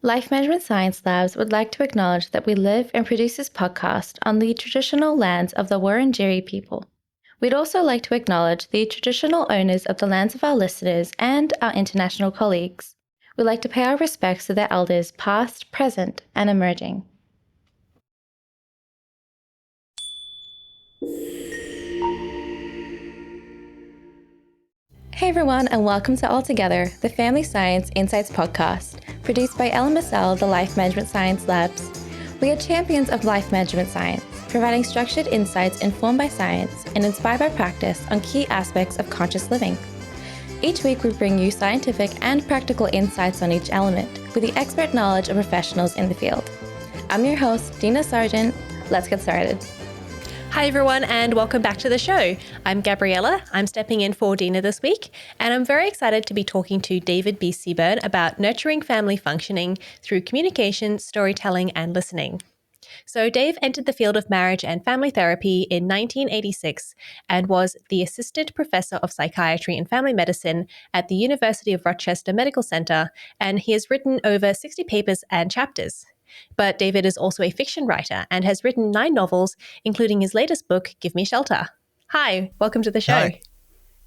Life Management Science Labs would like to acknowledge that we live and produce this podcast on the traditional lands of the Wurundjeri people. We'd also like to acknowledge the traditional owners of the lands of our listeners and our international colleagues. We'd like to pay our respects to their elders past, present, and emerging. Hey everyone, and welcome to All Together, the Family Science Insights podcast, produced by LMSL, the Life Management Science Labs. We are champions of life management science, providing structured insights informed by science and inspired by practice on key aspects of conscious living. Each week, we bring you scientific and practical insights on each element with the expert knowledge of professionals in the field. I'm your host, Dina Sargent. Let's get started. Hi everyone, and welcome back to the show. I'm Gabriella. I'm stepping in for Dina this week, and I'm very excited to be talking to David B. Seaburn about nurturing family functioning through communication, storytelling, and listening. So Dave entered the field of marriage and family therapy in 1986 and was the Assistant Professor of Psychiatry and Family Medicine at the University of Rochester Medical Center, and he has written over 60 papers and chapters. But David is also a fiction writer and has written 9 novels, including his latest book, Give Me Shelter. Hi, welcome to the show. Hi.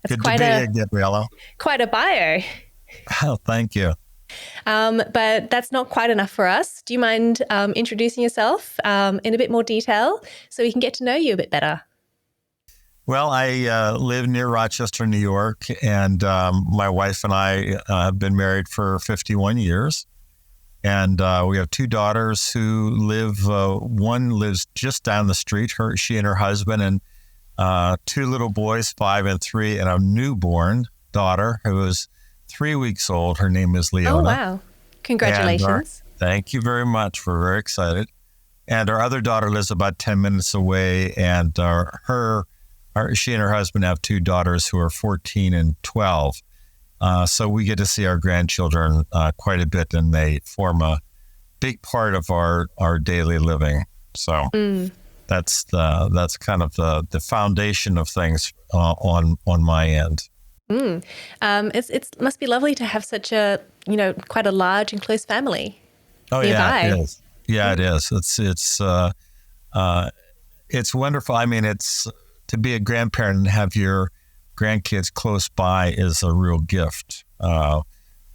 That's Good to be here, Gabriella. Quite a bio. Oh, thank you. But that's not quite enough for us. Do you mind introducing yourself in a bit more detail so we can get to know you a bit better? Well, I live near Rochester, New York, and my wife and I have been married for 51 years. And we have 2 daughters who live, one lives just down the street, she and her husband, and 2 little boys, 5 and 3, and a newborn daughter who is 3 weeks old. Her name is Leona. Oh, wow. Congratulations. Thank you very much. We're very excited. And our other daughter lives about 10 minutes away, and she and her husband have 2 daughters who are 14 and 12. So we get to see our grandchildren quite a bit, and they form a big part of our daily living. So that's kind of the foundation of things on my end. It must be lovely to have such a quite a large and close family. Oh nearby. Yeah, it is. Yeah, it is. It's wonderful. I mean, it's to be a grandparent and have your grandkids close by is a real gift. That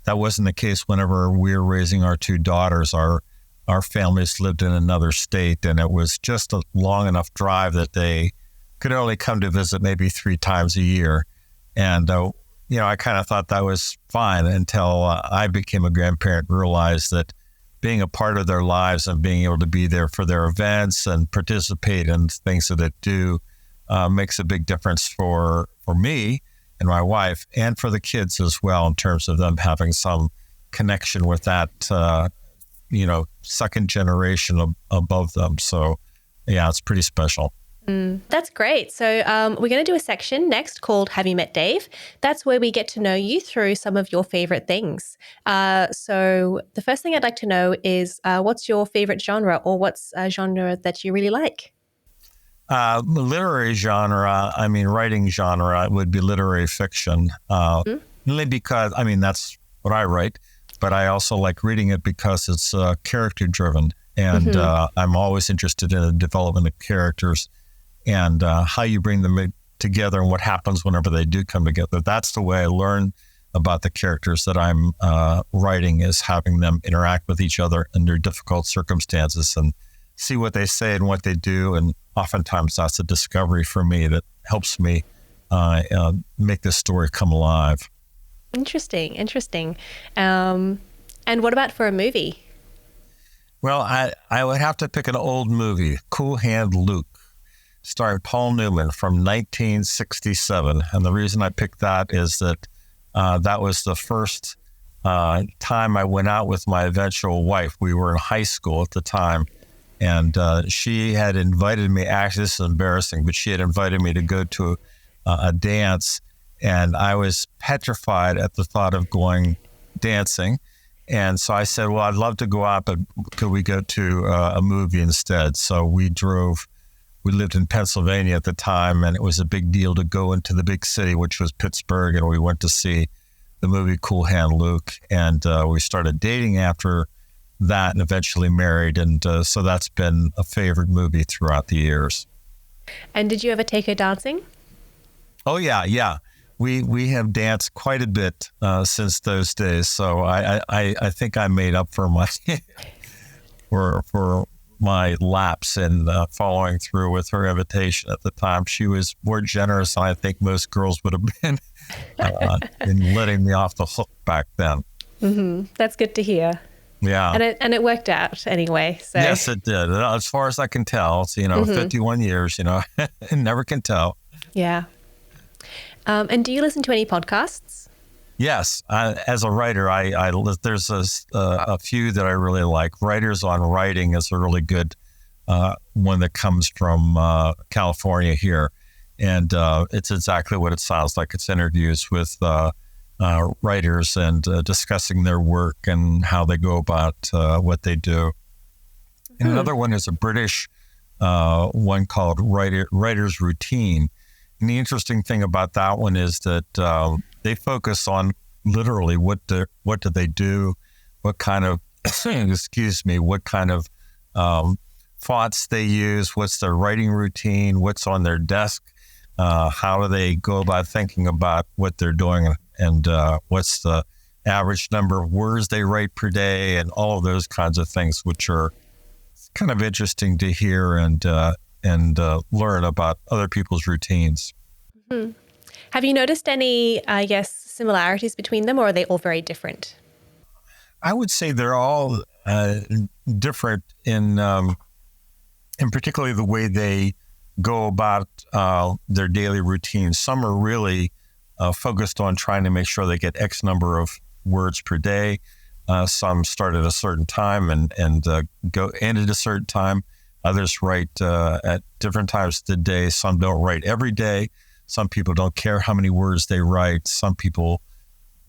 wasn't the case whenever we were raising our 2 daughters. Our families lived in another state, and it was just a long enough drive that they could only come to visit maybe 3 times a year. And, I kind of thought that was fine until I became a grandparent and realized that being a part of their lives and being able to be there for their events and participate in things that they do makes a big difference for me and my wife, and for the kids as well, in terms of them having some connection with that, second generation above them. So, yeah, it's pretty special. That's great. So we're going to do a section next called Have You Met Dave? That's where we get to know you through some of your favorite things. So the first thing I'd like to know is what's your favorite genre, or what's a genre that you really like? Literary genre, writing genre would be literary fiction. Only because, that's what I write, but I also like reading it because it's character driven. And I'm always interested in the development of characters and how you bring them together and what happens whenever they do come together. That's the way I learn about the characters that I'm writing, is having them interact with each other under difficult circumstances and see what they say and what they do. And oftentimes that's a discovery for me that helps me make this story come alive. Interesting. And what about for a movie? Well, I would have to pick an old movie, Cool Hand Luke, starring Paul Newman from 1967. And the reason I picked that is that that was the first time I went out with my eventual wife. We were in high school at the time. And she had invited me, actually this is embarrassing, but she had invited me to go to a dance. And I was petrified at the thought of going dancing. And so I said, well, I'd love to go out, but could we go to a movie instead? So we lived in Pennsylvania at the time, and it was a big deal to go into the big city, which was Pittsburgh. And we went to see the movie Cool Hand Luke. And we started dating after that and eventually married. And so that's been a favorite movie throughout the years. And did you ever take her dancing? Oh, yeah. We have danced quite a bit since those days. So I think I made up for my for my lapse in following through with her invitation at the time. She was more generous than I think most girls would have been in letting me off the hook back then. Mm-hmm. That's good to hear. Yeah. And it worked out anyway. So. Yes, it did. As far as I can tell, it's, 51 years, never can tell. Yeah. And do you listen to any podcasts? Yes. As a writer, there's a few that I really like. Writers on Writing is a really good one that comes from California here. And it's exactly what it sounds like. It's interviews with writers and discussing their work and how they go about what they do. And another one is a British one called Writer's Routine. And the interesting thing about that one is that they focus on literally what do they do, what kind of what kind of fonts they use, what's their writing routine, what's on their desk, how do they go about thinking about what they're doing, and what's the average number of words they write per day, and all of those kinds of things, which are kind of interesting to hear and learn about other people's routines. Mm-hmm. Have you noticed any, similarities between them, or are they all very different? I would say they're all different in particularly the way they go about their daily routines. Some are really focused on trying to make sure they get X number of words per day. Some start at a certain time and end at a certain time. Others write at different times of the day. Some don't write every day. Some people don't care how many words they write. Some people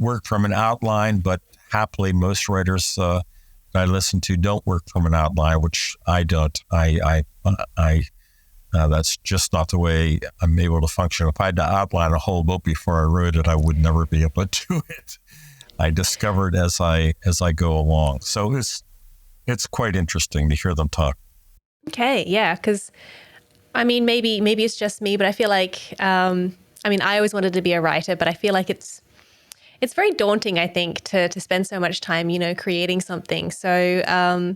work from an outline, but happily most writers that I listen to don't work from an outline, which I don't. That's just not the way I'm able to function. If I had to outline a whole book before I wrote it, I would never be able to do it. I discovered as I go along. So it's quite interesting to hear them talk. Okay, yeah, because maybe it's just me, but I feel like I always wanted to be a writer, but I feel like it's very daunting, I think, to spend so much time, creating something. So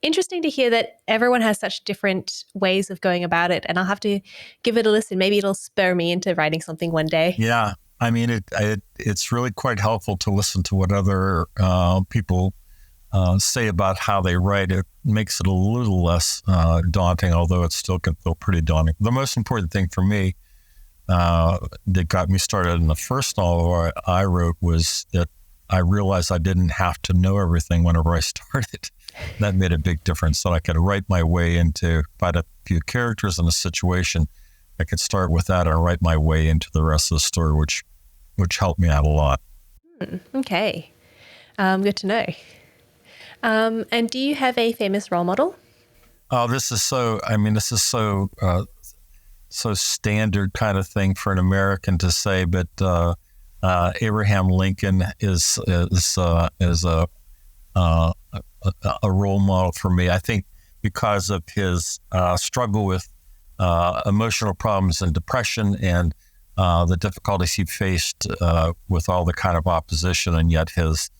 interesting to hear that everyone has such different ways of going about it, and I'll have to give it a listen. Maybe it'll spur me into writing something one day. Yeah, it's really quite helpful to listen to what other people say about how they write. It makes it a little less daunting, although it still can feel pretty daunting. The most important thing for me that got me started in the first novel I wrote was that I realized I didn't have to know everything whenever I started. That made a big difference. So I could write my way into quite a few characters in a situation. I could start with that and write my way into the rest of the story, which helped me out a lot. Okay. Good to know. And do you have a famous role model? Oh, this is so standard kind of thing for an American to say, but Abraham Lincoln is a role model for me. I think because of his struggle with emotional problems and depression and the difficulties he faced with all the kind of opposition, and yet his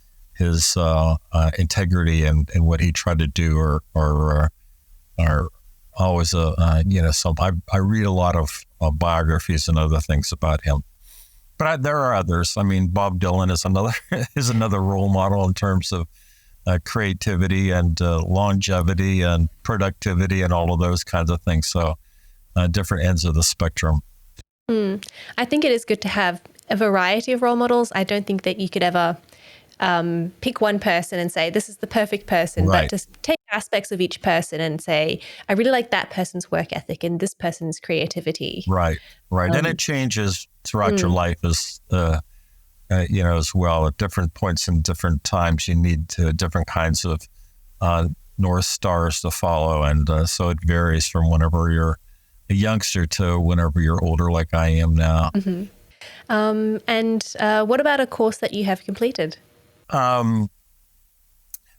integrity and what he tried to do are always some. I read a lot of biographies and other things about him, but there are others. Bob Dylan is another role model in terms of creativity and longevity and productivity and all of those kinds of things. So different ends of the spectrum. I think it is good to have a variety of role models. I don't think that you could ever pick one person and say, this is the perfect person, right. But to take aspects of each person and say, I really like that person's work ethic and this person's creativity. Right. And it changes throughout your life as well. At different points and different times, you need different kinds of North Stars to follow. And so it varies from whenever you're a youngster to whenever you're older, like I am now. Mm-hmm. And what about a course that you have completed?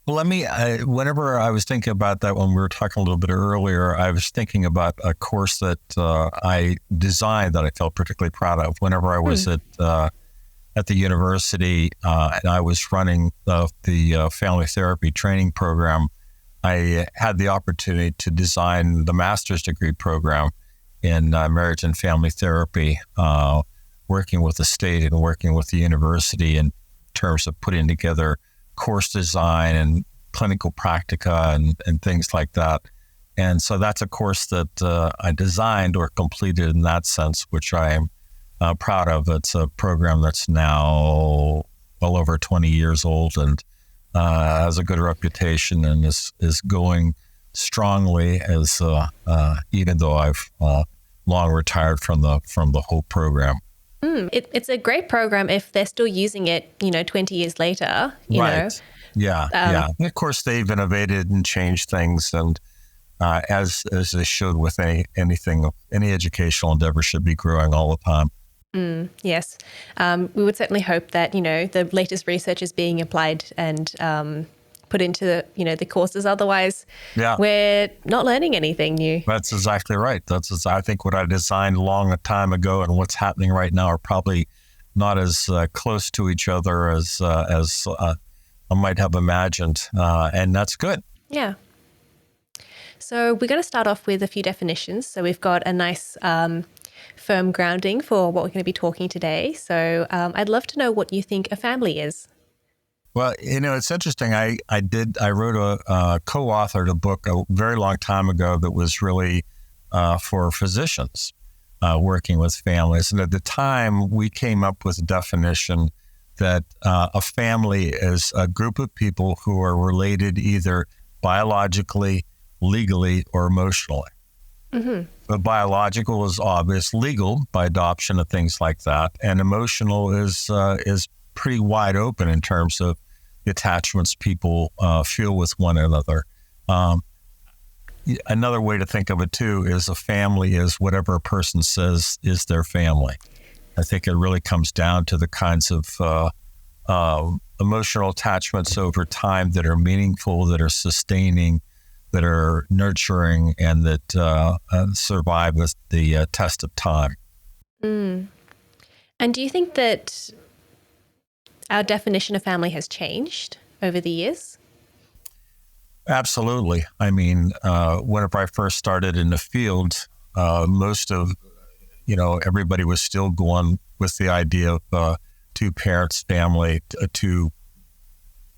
Well, whenever I was thinking about that when we were talking a little bit earlier, I was thinking about a course that I designed that I felt particularly proud of. Whenever I was at the university and I was running the family therapy training program, I had the opportunity to design the master's degree program in marriage and family therapy, working with the state and working with the university in terms of putting together course design and clinical practica and things like that. And so that's a course that I designed or completed in that sense, which I am proud of. It's a program that's now well over 20 years old and has a good reputation and is going strongly as even though I've long retired from the whole program. It's a great program if they're still using it, 20 years later, you know. Yeah, yeah. And of course, they've innovated and changed things, and as they should with any educational endeavor should be growing all the time. Yes. We would certainly hope that, the latest research is being applied and put into the courses. Otherwise, we're not learning anything new. That's exactly right. I think what I designed long time ago and what's happening right now are probably not as close to each other as I might have imagined, and that's good. Yeah. So we're going to start off with a few definitions. So we've got a nice firm grounding for what we're going to be talking today. So I'd love to know what you think a family is. Well, it's interesting. I wrote co-authored a book a very long time ago that was really for physicians working with families. And at the time, we came up with a definition that a family is a group of people who are related either biologically, legally, or emotionally. Mm-hmm. But biological is obvious, legal by adoption and things like that, and emotional is pretty wide open in terms of the attachments people feel with one another. Another way to think of it too is a family is whatever a person says is their family. I think it really comes down to the kinds of emotional attachments over time that are meaningful, that are sustaining, that are nurturing, and that survive the test of time. And do you think that our definition of family has changed over the years? Absolutely. I mean, whenever I first started in the field, most of, everybody was still going with the idea of two parents family, two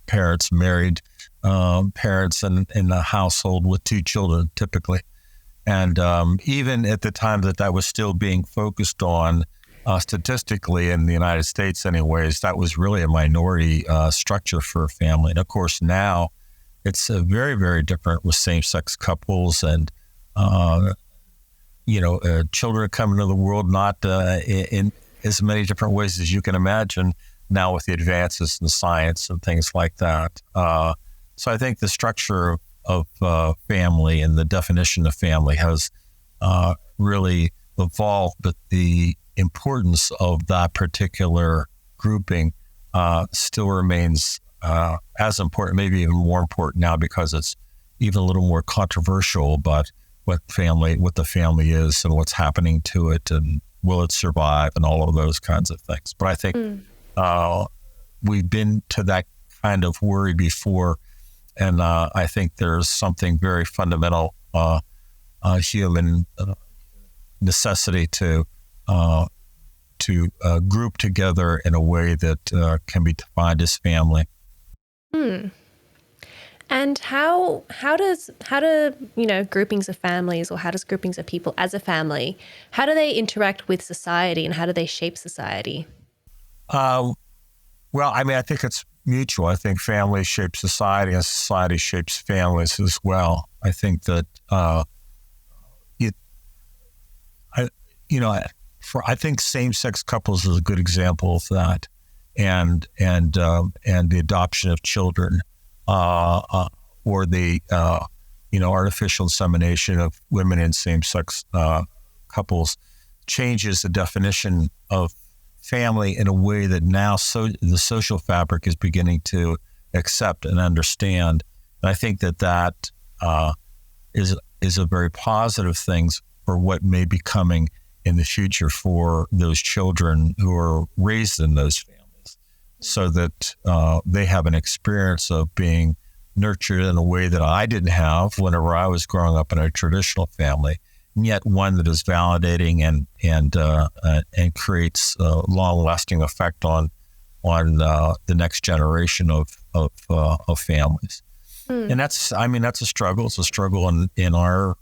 parents married, parents in a household with two children, typically. And even at the time that was still being focused on, statistically in the United States anyways, that was really a minority structure for a family. And of course now it's very, very different with same-sex couples and, children come into the world not in as many different ways as you can imagine now with the advances in science and things like that. So I think the structure of family and the definition of family has really evolved, but the importance of that particular grouping still remains as important, maybe even more important now because it's even a little more controversial about what the family is and what's happening to it and will it survive and all of those kinds of things. But I think we've been to that kind of worry before, and I think there's something very fundamental, human necessity to group together in a way that can be defined as family. And how do groupings of families, or how does groupings of people as a family, how do they interact with society and how do they shape society? Well, I mean, I think it's mutual. I think families shape society and society shapes families as well. I think that I think same-sex couples is a good example of that, and the adoption of children, or the artificial insemination of women in same-sex couples changes the definition of family in a way that now the social fabric is beginning to accept and understand. And I think that is a very positive thing for what may be coming in the future for those children who are raised in those families, so that they have an experience of being nurtured in a way that I didn't have whenever I was growing up in a traditional family, and yet one that is validating and creates a long-lasting effect on the next generation of families. And that's a struggle. It's a struggle in our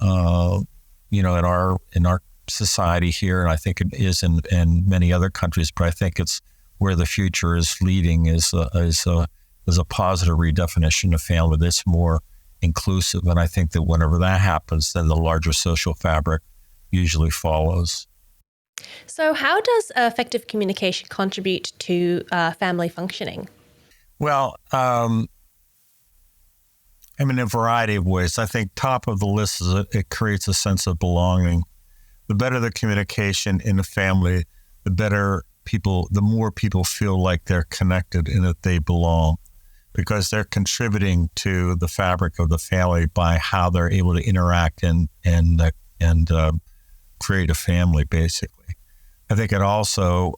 in our society here, and I think it is in many other countries. But I think it's where the future is leading is a positive redefinition of family that's more inclusive. And I think that whenever that happens, then the larger social fabric usually follows. So how does effective communication contribute to family functioning? Well, in a variety of ways. I think top of the list is it creates a sense of belonging. The better the communication in the family, the more people feel like they're connected and that they belong, because they're contributing to the fabric of the family by how they're able to interact and create a family, basically. I think it also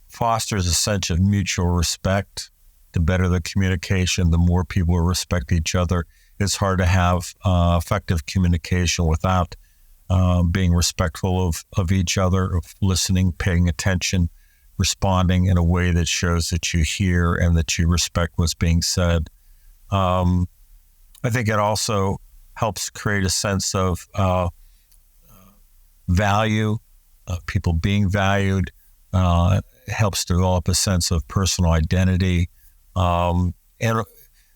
fosters a sense of mutual respect. The better the communication, the more people respect each other. It's hard to have effective communication without being respectful of each other, of listening, paying attention, responding in a way that shows that you hear and that you respect what's being said. I think it also helps create a sense of value, people being valued. It helps develop a sense of personal identity. And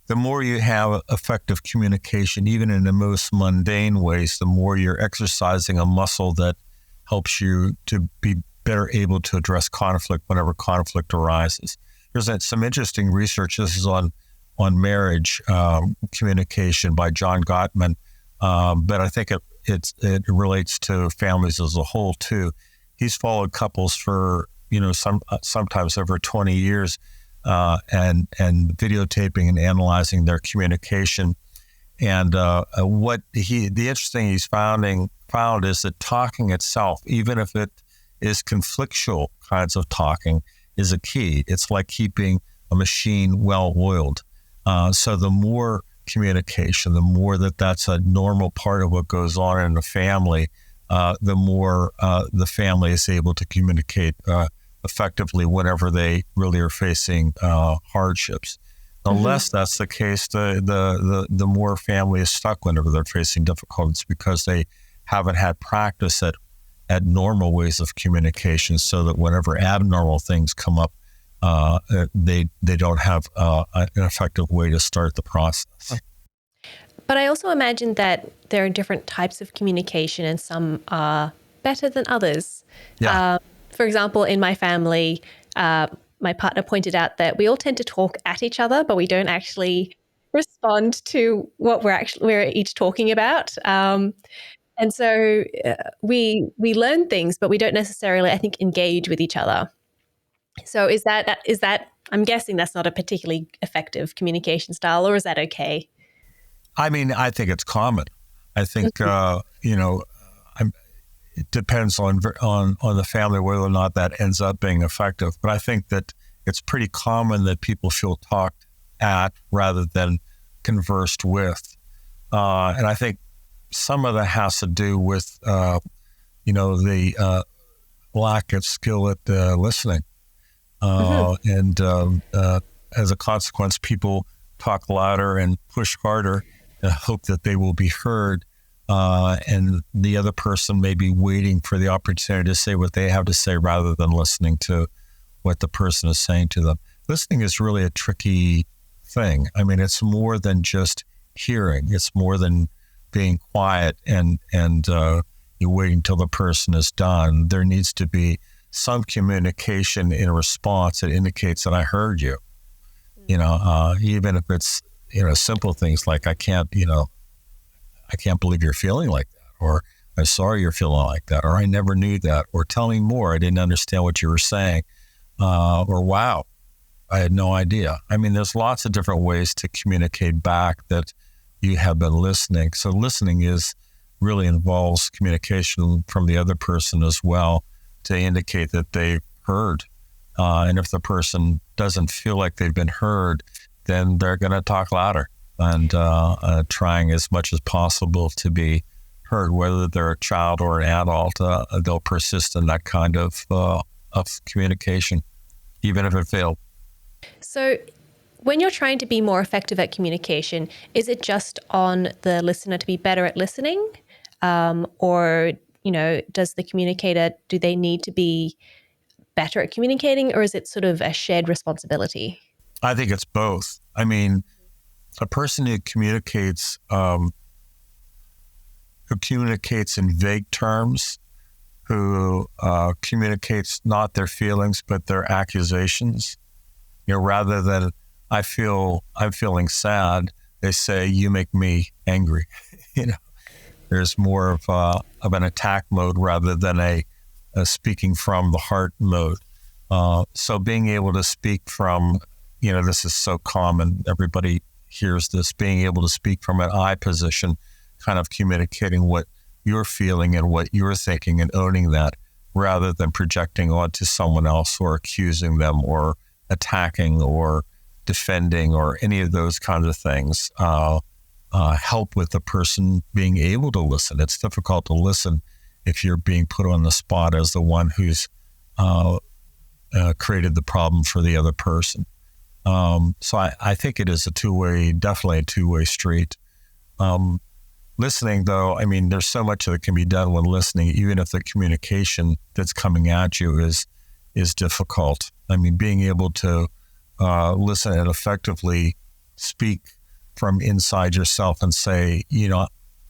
the more you have effective communication, even in the most mundane ways, the more you're exercising a muscle that helps you to be better able to address conflict whenever conflict arises. There's some interesting research. This is on marriage communication by John Gottman, but I think it relates to families as a whole too. He's followed couples for sometimes over 20 years. And videotaping and analyzing their communication. And the interesting thing he's found is that talking itself, even if it is conflictual kinds of talking, is a key. It's like keeping a machine well-oiled. So the more communication, the more that's a normal part of what goes on in the family, the more the family is able to communicate effectively whenever they really are facing hardships. Unless that's the case, the more family is stuck whenever they're facing difficulties, because they haven't had practice at normal ways of communication, so that whenever abnormal things come up, they don't have an effective way to start the process. But I also imagine that there are different types of communication, and some are better than others. Yeah. For example, in my family, my partner pointed out that we all tend to talk at each other, but we don't actually respond to what we're each talking about. And so we learn things, but we don't necessarily, I think, engage with each other. So is that? I'm guessing that's not a particularly effective communication style, or is that okay? I mean, I think it's common. I think it depends on the family whether or not that ends up being effective. But I think that it's pretty common that people feel talked at rather than conversed with. And I think some of that has to do with, the lack of skill at listening. And as a consequence, people talk louder and push harder and hope that they will be heard. And the other person may be waiting for the opportunity to say what they have to say rather than listening to what the person is saying to them. Listening is really a tricky thing. I mean, it's more than just hearing. It's more than being quiet and you waiting till the person is done. There needs to be some communication in response that indicates that I heard you. Even if it's, simple things like I can't believe you're feeling like that, or I'm sorry you're feeling like that, or I never knew that, or tell me more, I didn't understand what you were saying, or wow, I had no idea. I mean, there's lots of different ways to communicate back that you have been listening. So listening really involves communication from the other person as well to indicate that they've heard. And if the person doesn't feel like they've been heard, then they're going to talk louder and trying as much as possible to be heard. Whether they're a child or an adult, they'll persist in that kind of communication, even if it failed. So when you're trying to be more effective at communication, is it just on the listener to be better at listening? Or, does the communicator, do they need to be better at communicating, or is it sort of a shared responsibility? I think it's both. I mean, a person who communicates in vague terms, who communicates not their feelings but their accusations, rather than I'm feeling sad, they say, you make me angry. There's more of an attack mode rather than a speaking from the heart mode. So being able to speak from, this is so common, everybody hears this, being able to speak from an I position, kind of communicating what you're feeling and what you're thinking and owning that, rather than projecting onto someone else or accusing them or attacking or defending or any of those kinds of things. Help with the person being able to listen. It's difficult to listen if you're being put on the spot as the one who's created the problem for the other person. So I think it is definitely a two-way street. Listening, though, I mean, there's so much that can be done when listening, even if the communication that's coming at you is difficult. I mean, being able to listen and effectively speak from inside yourself and say,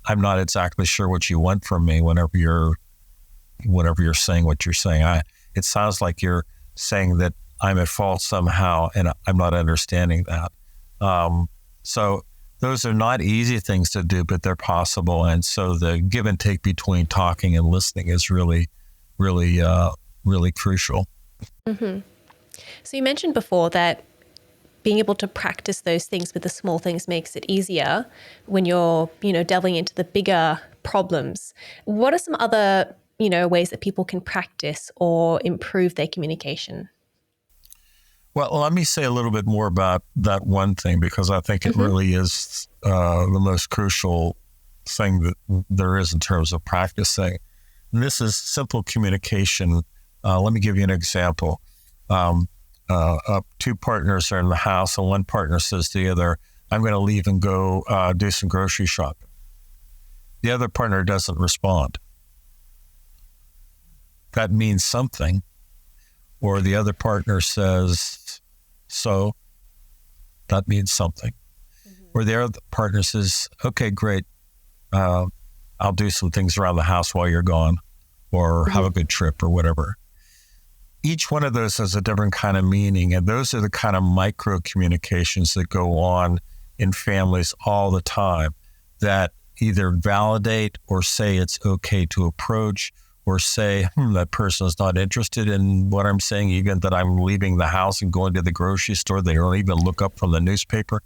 I'm not exactly sure what you want from me whenever you're saying what you're saying. It sounds like you're saying that I'm at fault somehow, and I'm not understanding that. So those are not easy things to do, but they're possible. And so the give and take between talking and listening is really, really, really crucial. Mm-hmm. So you mentioned before that being able to practice those things with the small things makes it easier when you're, delving into the bigger problems. What are some other, ways that people can practice or improve their communication? Well, let me say a little bit more about that one thing, because I think it really is the most crucial thing that there is in terms of practicing. And this is simple communication. Let me give you an example. Two partners are in the house, and one partner says to the other, I'm going to leave and go do some grocery shopping. The other partner doesn't respond. That means something. Or the other partner says, so, that means something. Or the other partner says, okay, great. I'll do some things around the house while you're gone, or have a good trip or whatever. Each one of those has a different kind of meaning. And those are the kind of micro communications that go on in families all the time that either validate or say it's okay to approach, or say, that person is not interested in what I'm saying, even that I'm leaving the house and going to the grocery store. They don't even look up from the newspaper.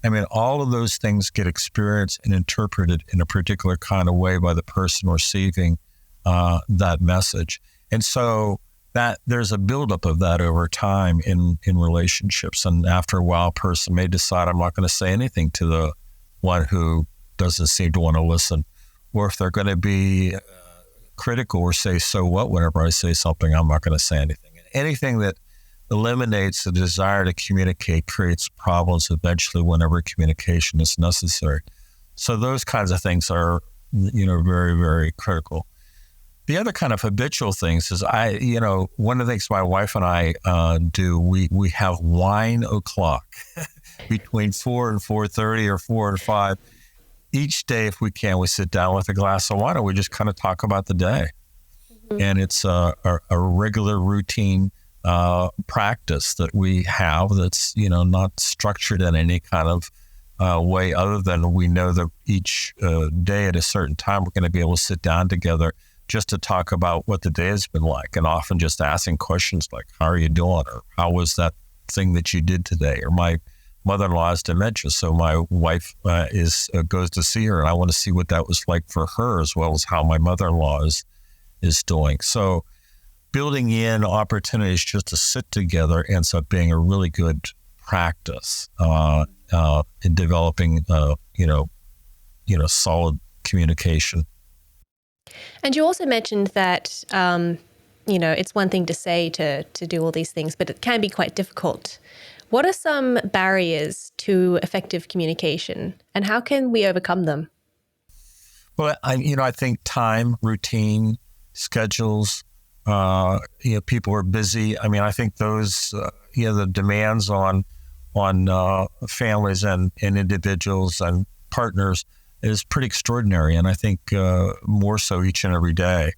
I mean, all of those things get experienced and interpreted in a particular kind of way by the person receiving that message. And so that there's a buildup of that over time in relationships. And after a while, a person may decide, I'm not going to say anything to the one who doesn't seem to want to listen. Or if they're going to be critical or say, so what, whenever I say something, I'm not going to say anything. Anything that eliminates the desire to communicate creates problems eventually whenever communication is necessary. So those kinds of things are, very, very critical. The other kind of habitual things is one of the things my wife and I do, we have wine o'clock between 4 and 4:30 or 4 and 5. Each day, if we can, we sit down with a glass of wine and we just kind of talk about the day. And it's a regular routine practice that we have that's, not structured in any kind of way other than we know that each day at a certain time, we're going to be able to sit down together just to talk about what the day has been like, and often just asking questions like, how are you doing? Or how was that thing that you did today? Or my mother-in-law has dementia, so my wife goes to see her, and I want to see what that was like for her, as well as how my mother-in-law is doing. So building in opportunities just to sit together ends up being a really good practice in developing, solid communication. And you also mentioned that, it's one thing to say to do all these things, but it can be quite difficult. What are some barriers to effective communication, and how can we overcome them? Well, I think time, routine, schedules, people are busy. I mean, I think those, the demands on families and individuals and partners is pretty extraordinary. And I think more so each and every day.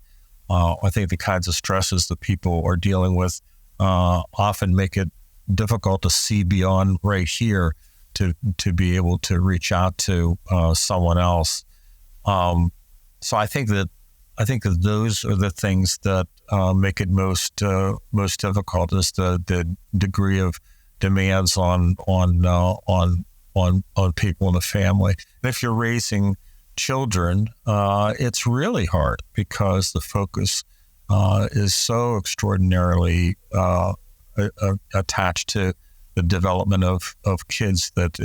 I think the kinds of stresses that people are dealing with often make it difficult to see beyond right here to be able to reach out to someone else. So I think that those are the things that make it most difficult, is the degree of demands on people in the family. And if you're raising children, it's really hard because the focus is so extraordinarily attached to the development of kids that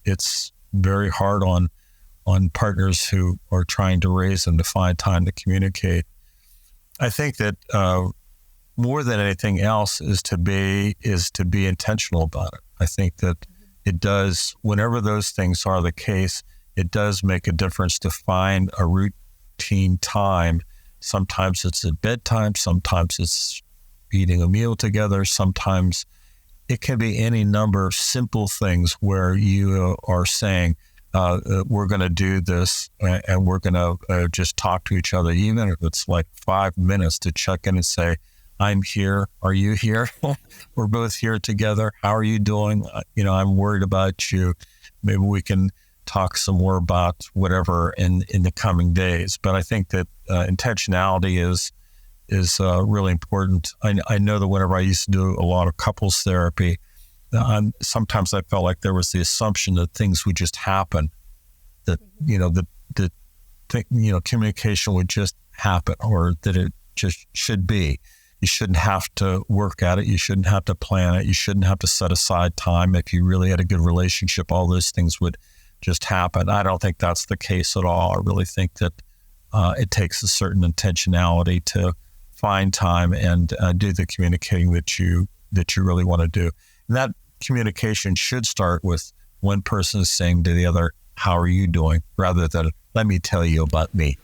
it's very hard on partners who are trying to raise them to find time to communicate. I think that more than anything else is to be intentional about it. I think that it does, whenever those things are the case, it does make a difference to find a routine time. Sometimes it's at bedtime, sometimes it's eating a meal together, sometimes it can be any number of simple things where you are saying, we're going to do this and we're going to just talk to each other, even if it's like 5 minutes, to check in and say, I'm here. Are you here? We're both here together. How are you doing? I'm worried about you. Maybe we can talk some more about whatever in the coming days. But I think that intentionality is really important. I know that whenever I used to do a lot of couples therapy, sometimes I felt like there was the assumption that things would just happen, that communication would just happen, or that it just should be. You shouldn't have to work at it. You shouldn't have to plan it. You shouldn't have to set aside time. If you really had a good relationship, all those things would just happen. I don't think that's the case at all. I really think that it takes a certain intentionality to find time and do the communicating that you really want to do. And that communication should start with one person is saying to the other, how are you doing? Rather than, let me tell you about me.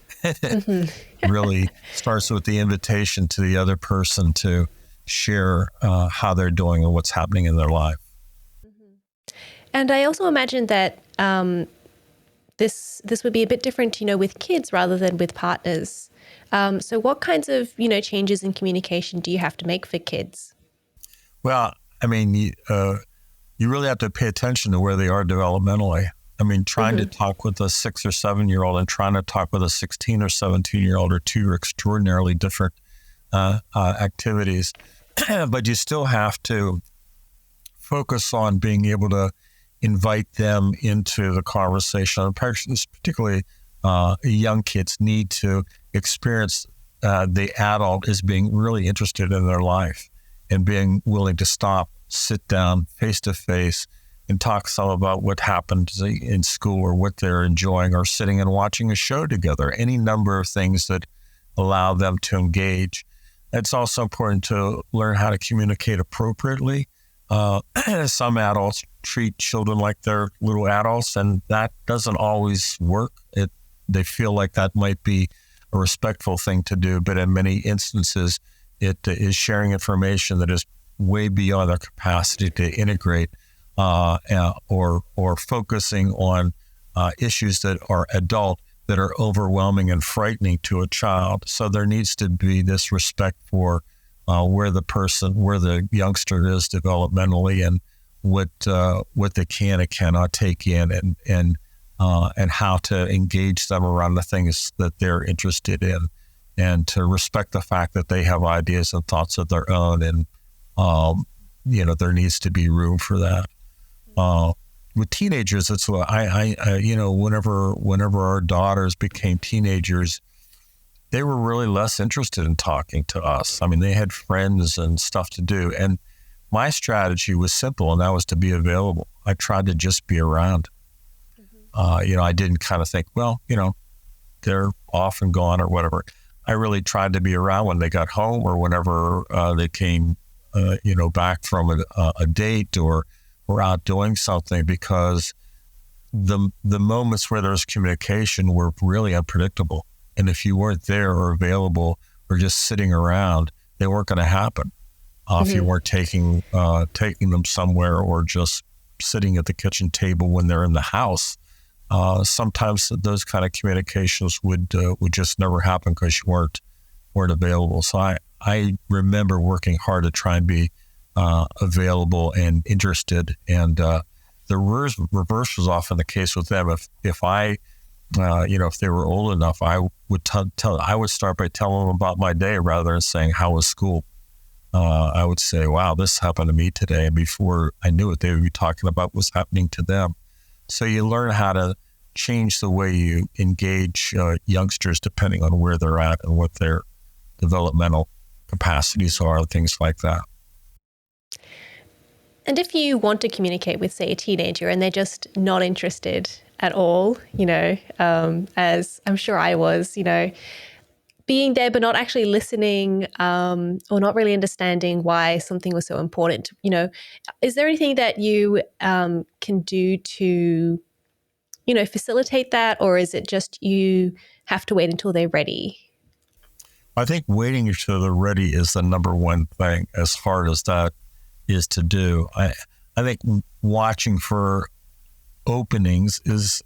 Really starts with the invitation to the other person to share how they're doing and what's happening in their life. And I also imagine that this would be a bit different, with kids rather than with partners. So what kinds of, changes in communication do you have to make for kids? Well, I mean, you really have to pay attention to where they are developmentally. I mean, trying to talk with a 6 or 7 year old and trying to talk with a 16 or 17 year old are two extraordinarily different activities. But you still have to focus on being able to invite them into the conversation. Particularly young kids need to experience the adult as being really interested in their life and being willing to stop, sit down face to face, and talk some about what happened in school or what they're enjoying, or sitting and watching a show together, any number of things that allow them to engage. It's also important to learn how to communicate appropriately. Some adults treat children like they're little adults, and that doesn't always work. They feel like that might be a respectful thing to do, but in many instances, it is sharing information that is way beyond their capacity to integrate, or focusing on issues that are adult, that are overwhelming and frightening to a child. So there needs to be this respect for where the youngster is developmentally, and what they can and cannot take in, and how to engage them around the things that they're interested in, and to respect the fact that they have ideas and thoughts of their own, and there needs to be room for that. With teenagers, it's what whenever our daughters became teenagers, they were really less interested in talking to us. I mean, they had friends and stuff to do. And my strategy was simple, and that was to be available. I tried to just be around. I didn't kind of think, well, they're off and gone or whatever. I really tried to be around when they got home or whenever they came, back from a date or out doing something, because the moments where there's communication were really unpredictable. And if you weren't there or available or just sitting around, they weren't going to happen. If you weren't taking them somewhere or just sitting at the kitchen table when they're in the house, sometimes those kind of communications would just never happen because you weren't available. So I remember working hard to try and be available and interested. And the reverse was often the case with them. If I if they were old enough, I would I would start by telling them about my day rather than saying, how was school? I would say, wow, this happened to me today. And before I knew it, they would be talking about what's happening to them. So you learn how to change the way you engage youngsters depending on where they're at and what their developmental capacities are, things like that. And if you want to communicate with, say, a teenager and they're just not interested at all, as I'm sure I was, being there but not actually listening or not really understanding why something was so important, is there anything that you can do to, facilitate that? Or is it just you have to wait until they're ready? I think waiting until they're ready is the number one thing, as hard as that is to do. I think watching for openings is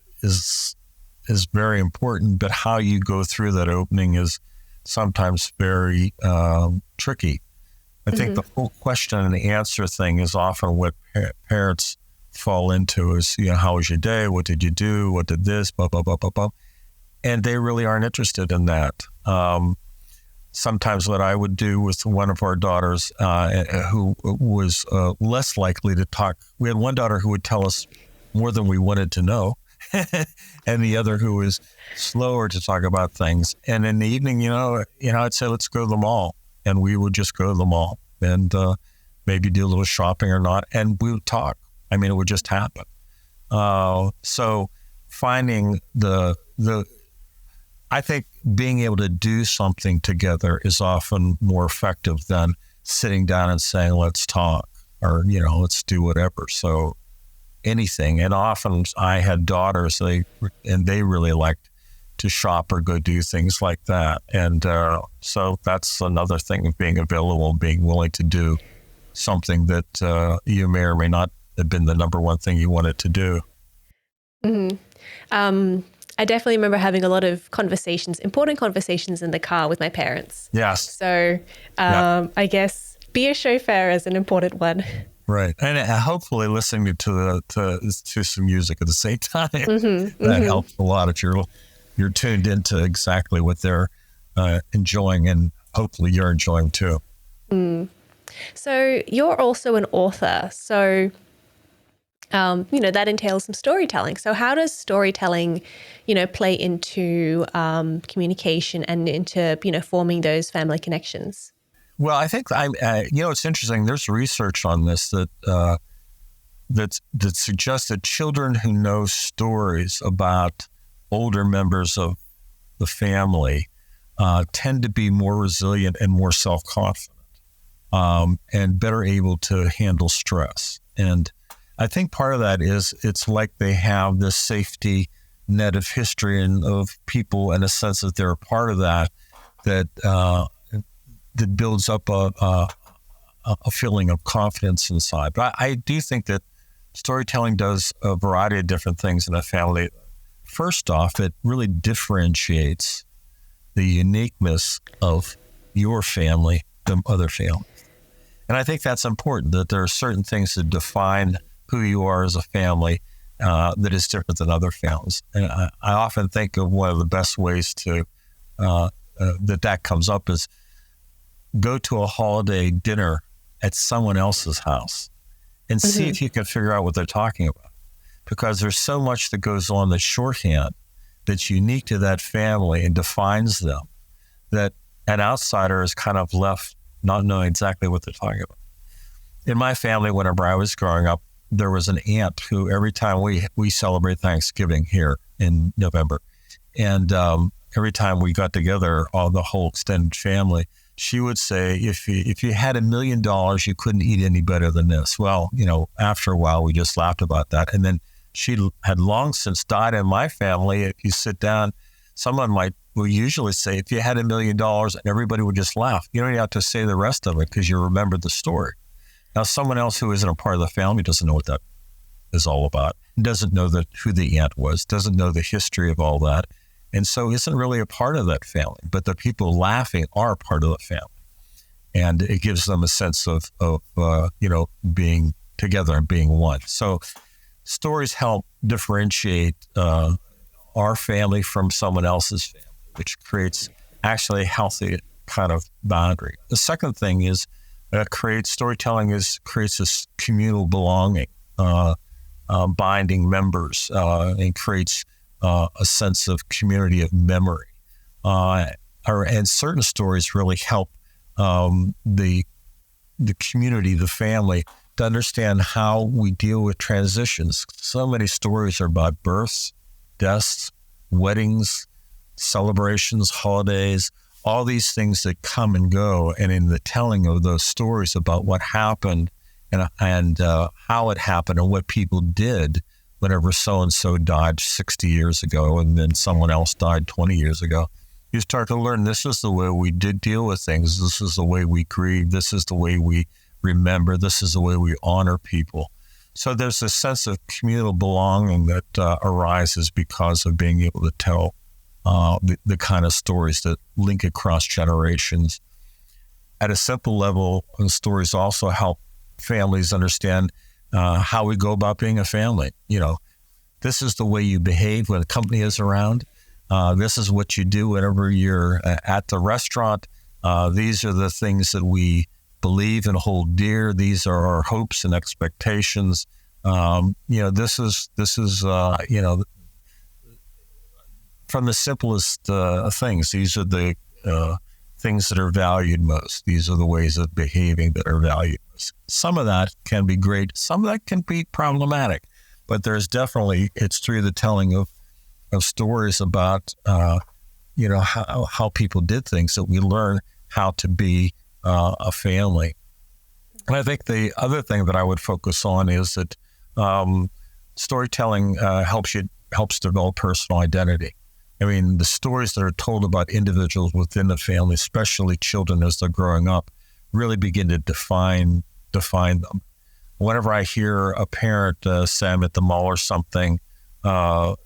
very important, but how you go through that opening is sometimes very tricky. I think the whole question and answer thing is often what parents fall into is, how was your day? What did you do? What did this? Blah, blah, blah, blah, blah. And they really aren't interested in that. Sometimes what I would do with one of our daughters who was less likely to talk, we had one daughter who would tell us more than we wanted to know, and the other who was slower to talk about things. And in the evening, I'd say, let's go to the mall. And we would just go to the mall and maybe do a little shopping or not. And we would talk. I mean, it would just happen. So finding I think being able to do something together is often more effective than sitting down and saying, let's talk, or, let's do whatever. So anything. And often I had daughters, they really liked to shop or go do things like that. And so that's another thing of being available, being willing to do something that you may or may not have been the number one thing you wanted to do. I definitely remember having a lot of important conversations in the car with my parents. Yes. So I guess be a chauffeur is an important one. Right. And hopefully listening to some music at the same time. That helps a lot if you're tuned into exactly what they're enjoying, and hopefully you're enjoying too. So you're also an author. So that entails some storytelling. So how does storytelling, play into communication and into, forming those family connections? Well, I think it's interesting. There's research on this that suggests that children who know stories about older members of the family tend to be more resilient and more self-confident and better able to handle stress. And I think part of that is it's like they have this safety net of history and of people, and a sense that they're a part of that builds up a feeling of confidence inside. But I do think that storytelling does a variety of different things in a family. First off, it really differentiates the uniqueness of your family from other families. And I think that's important, that there are certain things that define who you are as a family that is different than other families. And I often think of one of the best ways to that comes up is go to a holiday dinner at someone else's house and see if you can figure out what they're talking about. Because there's so much that goes on that's shorthand, that's unique to that family and defines them, that an outsider is kind of left not knowing exactly what they're talking about. In my family, whenever I was growing up, there was an aunt who every time we celebrate Thanksgiving here in November, and every time we got together, the whole extended family, she would say, if you had $1 million, you couldn't eat any better than this. Well, after a while, we just laughed about that. And then she had long since died. In my family, if you sit down, someone will usually say, if you had $1 million, and everybody would just laugh. You don't even have to say the rest of it because you remembered the story. Now, someone else who isn't a part of the family doesn't know what that is all about, doesn't know who the aunt was, doesn't know the history of all that, and so isn't really a part of that family. But the people laughing are part of the family, and it gives them a sense of being together and being one. So stories help differentiate our family from someone else's family, which creates actually a healthy kind of boundary. The second thing is storytelling creates this communal belonging, binding members, and creates a sense of community of memory. And certain stories really help the community, the family, to understand how we deal with transitions. So many stories are about births, deaths, weddings, celebrations, holidays, all these things that come and go. And in the telling of those stories about what happened and how it happened and what people did whenever so-and-so died 60 years ago and then someone else died 20 years ago, you start to learn this is the way we did deal with things. This is the way we grieve. This is the way we remember. This is the way we honor people. So there's a sense of communal belonging that arises because of being able to tell the kind of stories that link across generations. At a simple level, stories also help families understand how we go about being a family. This is the way you behave when a company is around. This is what you do whenever you're at the restaurant. These are the things that we believe and hold dear. These are our hopes and expectations. This is from the simplest things. These are the things that are valued most. These are the ways of behaving that are valued most. Some of that can be great. Some of that can be problematic. But there's definitely, it's through the telling of stories about, how people did things that we learn how to be a family. And I think the other thing that I would focus on is that storytelling helps develop personal identity. I mean, the stories that are told about individuals within the family, especially children as they're growing up, really begin to define them. Whenever I hear a parent say I'm at the mall or something, talk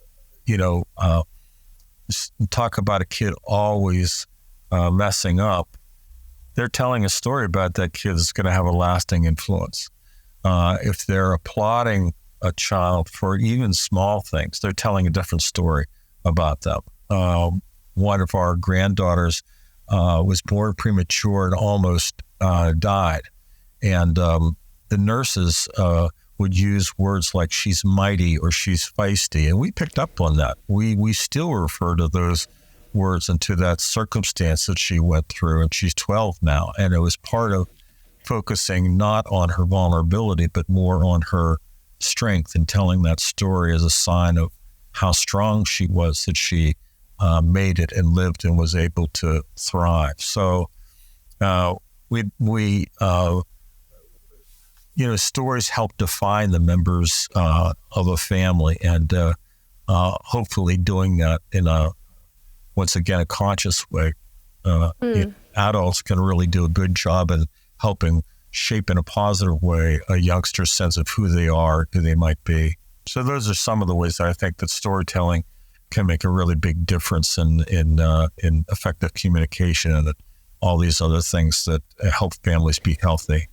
about a kid always messing up, they're telling a story about that kid that's going to have a lasting influence. If they're applauding a child for even small things, they're telling a different story about them. One of our granddaughters was born premature and almost died. And the nurses would use words like she's mighty or she's feisty. And we picked up on that. We still refer to those words and to that circumstance that she went through. And she's 12 now. And it was part of focusing not on her vulnerability, but more on her strength and telling that story as a sign of how strong she was, that she made it and lived and was able to thrive. So stories help define the members of a family, and hopefully doing that in a conscious way. Adults can really do a good job in helping shape in a positive way a youngster's sense of who they are, who they might be. So those are some of the ways that I think that storytelling can make a really big difference in effective communication and all these other things that help families be healthy.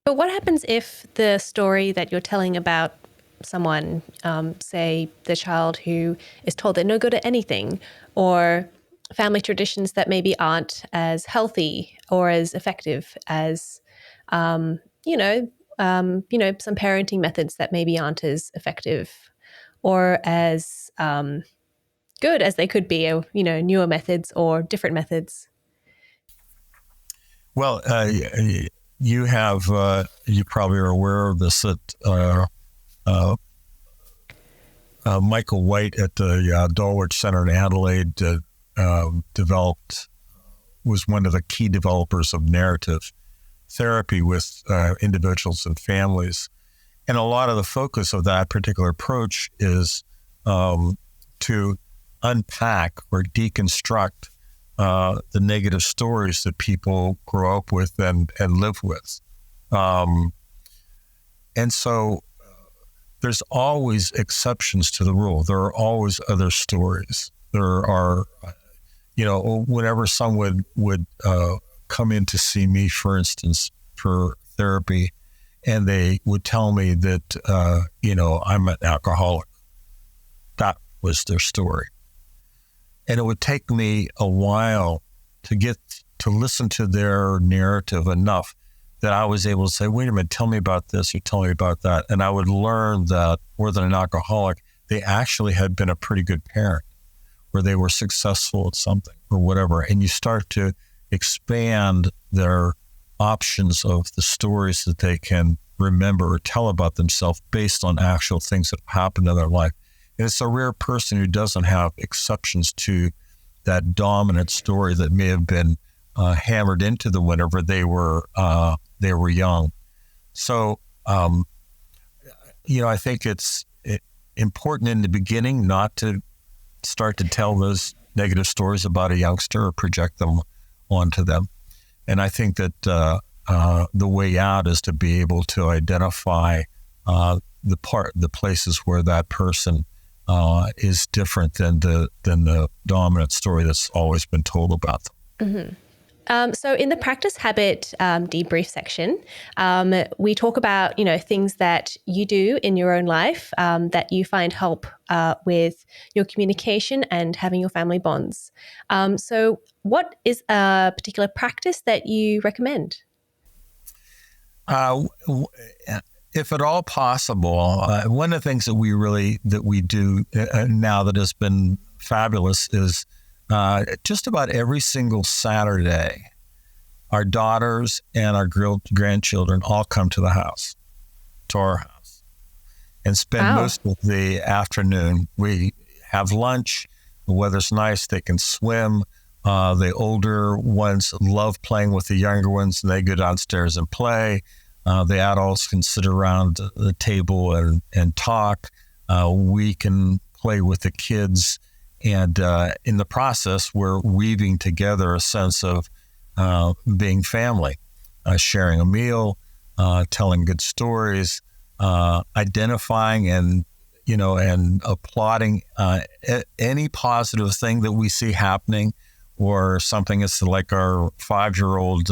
But what happens if the story that you're telling about someone, say the child who is told they're no good at anything, or family traditions that maybe aren't as healthy or as effective as some parenting methods that maybe aren't as effective or as good as they could be, or, newer methods or different methods? Well, you probably are aware of this, that Michael White at the Dulwich Center in Adelaide was one of the key developers of narrative therapy with individuals and families. And a lot of the focus of that particular approach is to unpack or deconstruct the negative stories that people grow up with and live with. And so there's always exceptions to the rule. There are always other stories. There are, whenever someone would come in to see me, for instance, for therapy, and they would tell me that, I'm an alcoholic. That was their story. And it would take me a while to get to listen to their narrative enough that I was able to say, wait a minute, tell me about this, or tell me about that. And I would learn that more than an alcoholic, they actually had been a pretty good parent, where they were successful at something or whatever. And you start to expand their options of the stories that they can remember or tell about themselves based on actual things that have happened in their life. And it's a rare person who doesn't have exceptions to that dominant story that may have been hammered into them whenever they were young. So, I think it's important in the beginning not to start to tell those negative stories about a youngster or project them onto them. And I think that the way out is to be able to identify the places where that person is different than the dominant story that's always been told about them. Mm-hmm. So in the practice habit debrief section, we talk about, things that you do in your own life that you find help with your communication and having your family bonds. So what is a particular practice that you recommend? If at all possible, one of the things that we do now that has been fabulous is just about every single Saturday, our daughters and our grandchildren all come to our house, and spend most of the afternoon. We have lunch. The weather's nice. They can swim. The older ones love playing with the younger ones, and they go downstairs and play. The adults can sit around the table and talk. We can play with the kids. And in the process, we're weaving together a sense of being family, sharing a meal, telling good stories, identifying and applauding any positive thing that we see happening, or something that's like our 5-year-old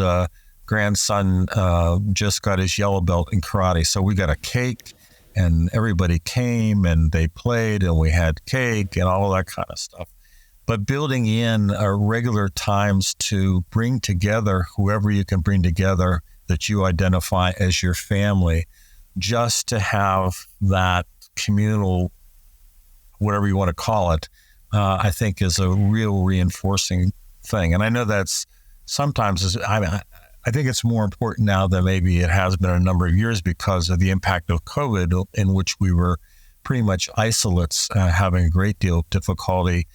grandson just got his yellow belt in karate. So we got a cake, and everybody came and they played, and we had cake and all that kind of stuff. But building in regular times to bring together whoever you can bring together that you identify as your family, just to have that communal, whatever you want to call it, I think is a real reinforcing thing. And I know that's sometimes, I think it's more important now than maybe it has been a number of years because of the impact of COVID, in which we were pretty much isolates, having a great deal of difficulty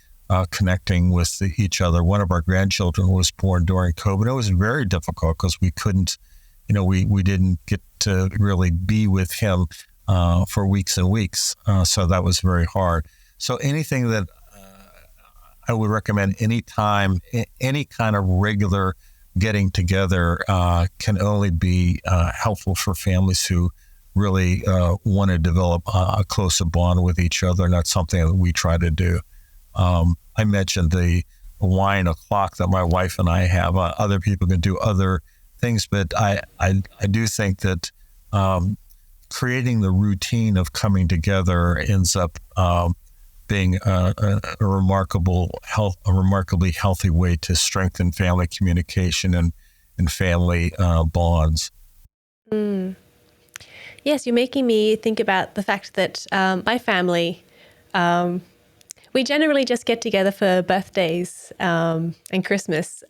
connecting with each other. One of our grandchildren was born during COVID. It was very difficult because we couldn't, we didn't get to really be with him for weeks and weeks. So that was very hard. So anything that I would recommend anytime, any kind of regular getting together can only be helpful for families who really want to develop a closer bond with each other. And that's something that we try to do. I mentioned the wine o'clock that my wife and I have. Other people can do other things, but I do think that creating the routine of coming together ends up being a remarkably healthy way to strengthen family communication and family bonds. Yes, you're making me think about the fact that my family, we generally just get together for birthdays and Christmas.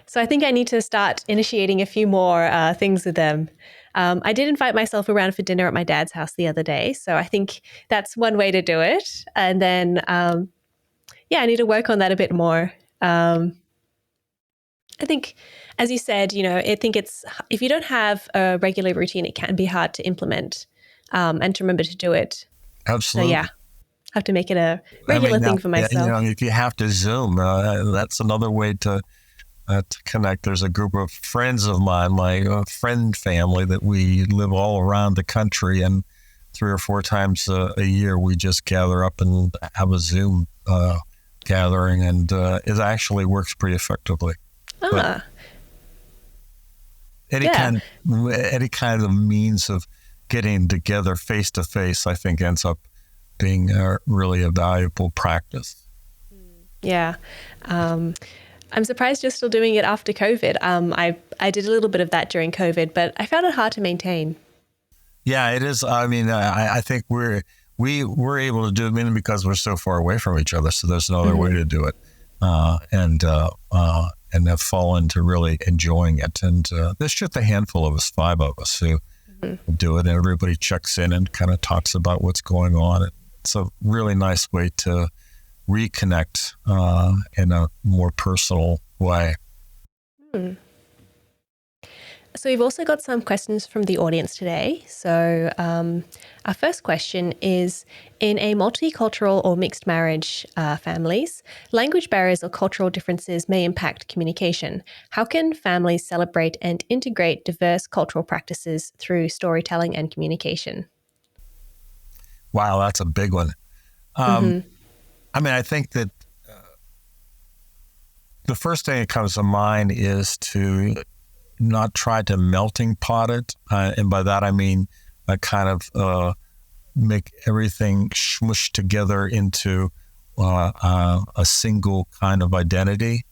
So I think I need to start initiating a few more things with them. I did invite myself around for dinner at my dad's house the other day. So I think that's one way to do it. And then, I need to work on that a bit more. I think, as you said, I think if you don't have a regular routine, it can be hard to implement and to remember to do it. Absolutely. So I have to make it a regular thing for myself. If you have to Zoom, that's another way to connect. There's a group of friends of mine, my friend family, that we live all around the country, and 3 or 4 times a year we just gather up and have a Zoom gathering, and it actually works pretty effectively. Any kind of means of getting together face to face, I think, ends up being really a valuable practice. Yeah. I'm surprised you're still doing it after COVID. I did a little bit of that during COVID, but I found it hard to maintain. Yeah, it is. I mean, I think we're able to do it mainly because we're so far away from each other. So there's no other way to do it, and have fallen to really enjoying it. And there's just a handful of us, 5 of us, who do it, and everybody checks in and kind of talks about what's going on. It's a really nice way to reconnect in a more personal way. So we've also got some questions from the audience today. So our first question is, in a multicultural or mixed marriage families, language barriers or cultural differences may impact communication. How can families celebrate and integrate diverse cultural practices through storytelling and communication? Wow, that's a big one. I mean, I think that the first thing that comes to mind is to not try to melting pot it. And by that, I mean, kind of make everything smushed together into a single kind of identity.